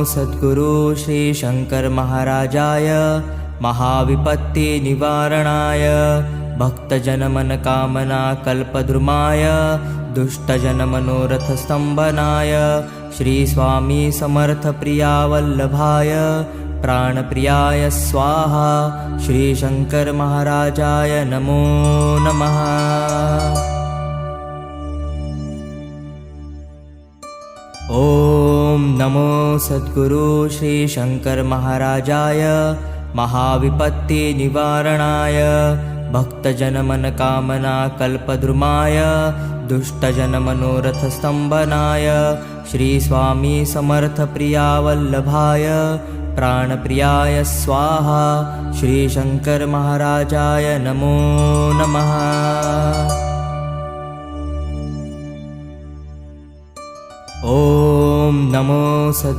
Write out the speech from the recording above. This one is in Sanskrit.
सद्गुरु श्री शंकर महाराजाय महाविपत्ति निवारणाय भक्तजन मन कामना कल्पद्रुमाय दुष्टजन मनोरथ स्तंभनाय श्री स्वामी समर्थ प्रिया वल्लभाय प्राणप्रियाय स्वाहा श्री शंकर महाराजाय नमो नमः। ओम नमो सद्गुरु श्री शंकर महाराजाय महाविपत्ति निवारणाय भक्तजन मन कामना कल्पद्रुमाय दुष्टजन मनोरथ स्तंभनाय श्री स्वामी समर्थ प्रिया वल्लभाय प्राणप्रियाय स्वाहा श्री शंकर महाराजाय नमो नमः। ओम नमो सद्गुरु